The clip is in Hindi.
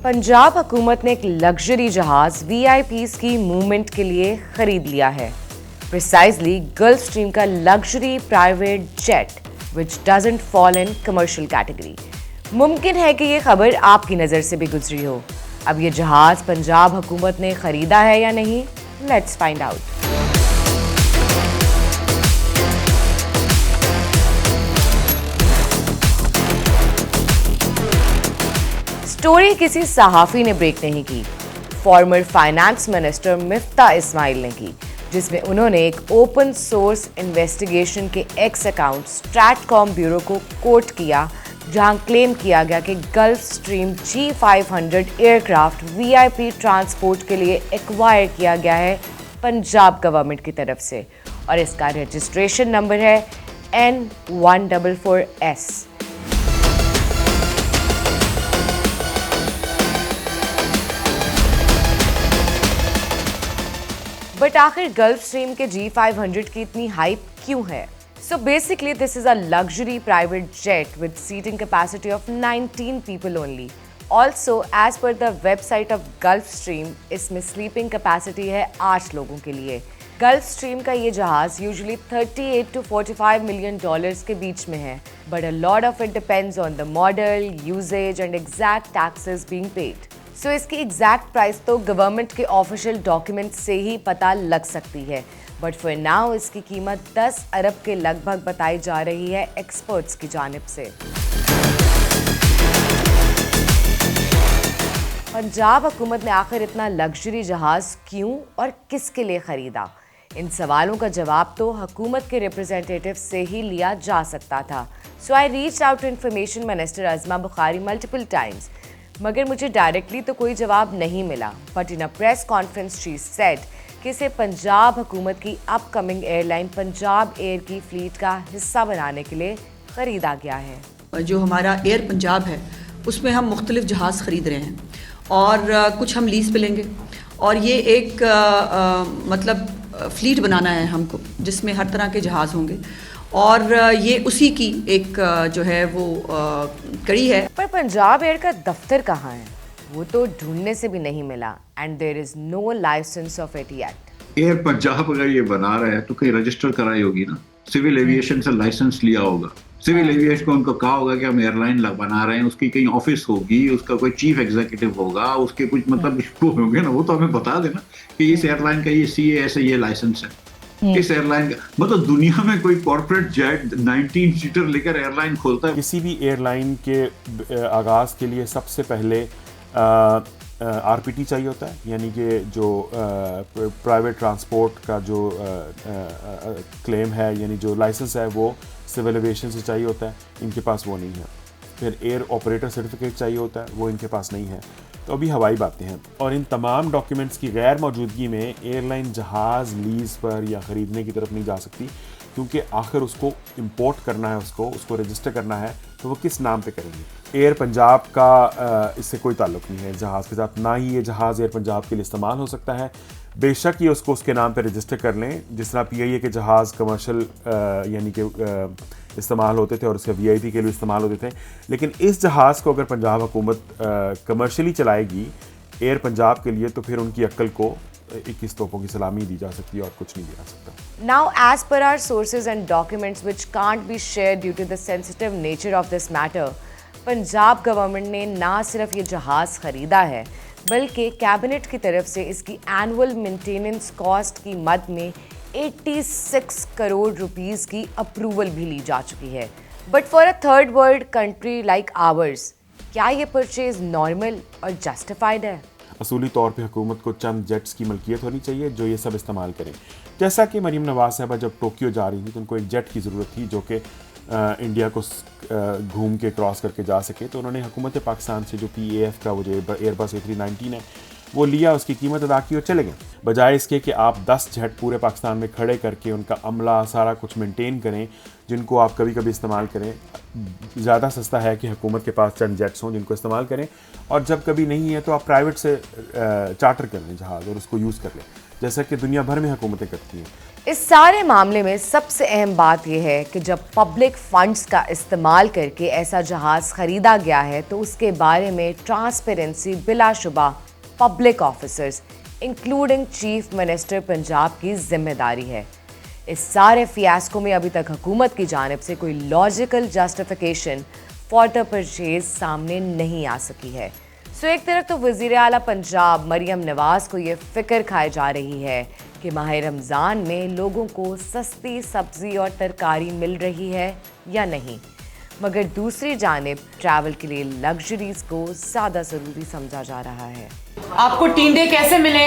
पंजाब हुकूमत ने एक लग्जरी जहाज VIPs की मूवमेंट के लिए खरीद लिया है। प्रिसाइजली गल्फ स्ट्रीम का luxury private jet which doesn't fall in commercial category. मुमकिन है कि ये खबर आपकी नज़र से भी गुजरी हो। अब ये जहाज पंजाब हुकूमत ने खरीदा है या नहीं, लेट्स फाइंड आउट। स्टोरी किसी सहाफ़ी ने ब्रेक नहीं की, former finance minister Miftah Ismail ने की, जिसमें उन्होंने एक ओपन सोर्स इन्वेस्टिगेशन के एक्स अकाउंट स्ट्रैटकॉम ब्यूरो को कोट किया, जहां क्लेम किया गया कि Gulf Stream G500 aircraft VIP transport के लिए एक्वायर किया गया है पंजाब गवर्नमेंट की तरफ से और इसका रजिस्ट्रेशन नंबर है N144S। बट आखिर गल्फ स्ट्रीम के G500 की इतनी हाइप क्यों है? So basically this is a luxury private jet with seating capacity of 19 people only. Also as per the website of Gulfstream, इसमें sleeping capacity है 8 लोगों के लिए। Gulfstream का ये जहाज usually 38 to 45 million dollars के बीच में है, but a lot of it depends on the model, usage and exact taxes being paid. So इसकी एग्जैक्ट प्राइस तो गवर्नमेंट के ऑफिशियल डॉक्यूमेंट से ही पता लग सकती है, बट फॉर नाउ इसकी कीमत 10 अरब के लगभग बताई जा रही है एक्सपर्ट्स की जानिब से। पंजाब हुकूमत ने आखिर इतना लग्जरी जहाज क्यों और किसके लिए खरीदा? इन सवालों का जवाब तो हुकूमत के रिप्रेजेंटेटिव से ही लिया जा सकता था। So I reached out to information minister Azma Bukhari multiple times, मगर मुझे डायरेक्टली तो कोई जवाब नहीं मिला। But in a press conference she said कि इसे पंजाब हुकूमत की अपकमिंग एयरलाइन पंजाब एयर की फ्लीट का हिस्सा बनाने के लिए ख़रीदा गया है। जो हमारा एयर पंजाब है उसमें हम मुख्तलिफ जहाज़ ख़रीद रहे हैं और कुछ हम लीज़ पे लेंगे और ये एक मतलब फ्लीट बनाना है हमको, जिसमें हर तरह के जहाज़ होंगे और ये उसी की एक जो है वो कड़ी है। पर पंजाब एयर का दफ्तर कहाँ है? वो तो ढूंढने से भी नहीं मिला and there is no license of it yet. Air Punjab अगर ये बना रहा है तो कहीं रजिस्टर कराई होगी ना, सिविल एविएशन से लाइसेंस लिया होगा। सिविल एविएशन को उनको कहा होगा कि हम एयरलाइन बना रहे हैं, उसकी कहीं ऑफिस होगी, उसका कोई चीफ एग्जीक्यूटिव होगा, उसके कुछ मतलब वो होंगे ना, वो तो हमें बता देना कि इस एयरलाइन का ये CAS है, ये लाइसेंस है। इस एयरलाइन का मतलब दुनिया में कोई कॉर्पोरेट जेट 19 सीटर लेकर एयरलाइन खोलता है? किसी भी एयरलाइन के आगाज़ के लिए सबसे पहले RPT चाहिए होता है, यानी कि जो प्राइवेट ट्रांसपोर्ट का जो क्लेम है, यानी जो लाइसेंस है वो सिविल एविएशन से चाहिए होता है, इनके पास वो नहीं है। फिर एयर ऑपरेटर सर्टिफिकेट चाहिए होता है, वो इनके पास नहीं है। तो अभी हवाई बातें हैं और इन तमाम डॉक्यूमेंट्स की गैर मौजूदगी में एयरलाइन जहाज़ लीज़ पर या ख़रीदने की तरफ नहीं जा सकती, क्योंकि आखिर उसको इंपोर्ट करना है, उसको रजिस्टर करना है, तो वो किस नाम पे करेंगे? एयर पंजाब का इससे कोई ताल्लुक़ नहीं है जहाज़ के साथ, ना ही ये जहाज़ एयर पंजाब के लिए इस्तेमाल हो सकता है। बेशक ये उसको उसके नाम पे रजिस्टर कर लें, जिस तरह PIA के जहाज़ कमर्शियल यानी कि इस्तेमाल होते थे और उसके VIP के लिए इस्तेमाल होते थे, लेकिन इस जहाज़ को अगर पंजाब हुकूमत कमर्शियली चलाएगी एयर पंजाब के लिए, तो फिर उनकी अक्ल को 21 तोपों की सलामी दी जा सकती है और कुछ नहीं दिया जा सकता। Now, as per our sources and documents which can't be shared due to the sensitive nature of this matter, Punjab government ने ना सिर्फ ये जहाज़ खरीदा है, बल्कि कैबिनेट की तरफ से इसकी एनुअल मेंटेनेंस कॉस्ट की मद में 86 करोड़ रुपीस की अप्रूवल भी ली जा चुकी है। But for a third world country like ours, क्या ये परचेज नॉर्मल और जस्टिफाइड है? असूली तौर पे हुकूमत को चंद जेट्स की मलकियत होनी चाहिए जो ये सब इस्तेमाल करें। जैसा कि मरीम नवाज साहबा जब टोक्यो जा रही थी तो उनको एक जेट की ज़रूरत थी जो कि इंडिया को घूम के क्रॉस करके जा सके, तो उन्होंने हुकूमत पाकिस्तान से जो PAF का वो जो एयरबस A319 है वो लिया, उसकी कीमत अदा की और चले गए। बजाय इसके कि आप 10 जेट पूरे पाकिस्तान में खड़े करके उनका अमला सारा कुछ मेंटेन करें, जिनको आप कभी कभी इस्तेमाल करें, ज़्यादा सस्ता है कि हुकूमत के पास चंद जेट्स हों जिनको इस्तेमाल करें, और जब कभी नहीं है तो आप प्राइवेट से चार्टर कर लें जहाज़ और उसको यूज़ कर लें, जैसा कि दुनिया भर में हुकूमतें करती हैं। इस सारे मामले में सबसे अहम बात यह है कि जब पब्लिक फंड्स का इस्तेमाल करके ऐसा जहाज़ खरीदा गया है तो उसके बारे में ट्रांसपेरेंसी बिलाशुबा public officers including chief minister Punjab की जिम्मेदारी है। इस सारे फियास्को में अभी तक हुकूमत की जानिब से कोई logical justification for the purchase सामने नहीं आ सकी है। सो एक तरफ तो वज़ीर आला पंजाब मरियम नवाज़ को ये फिक्र खाई जा रही है कि माह रमज़ान में लोगों को सस्ती सब्ज़ी और तरकारी मिल रही है या नहीं, मगर दूसरी जानिब ट्रैवल के लिए लग्जरीज़ को ज़्यादा ज़रूरी समझा जा रहा है। आपको टींडे कैसे मिले?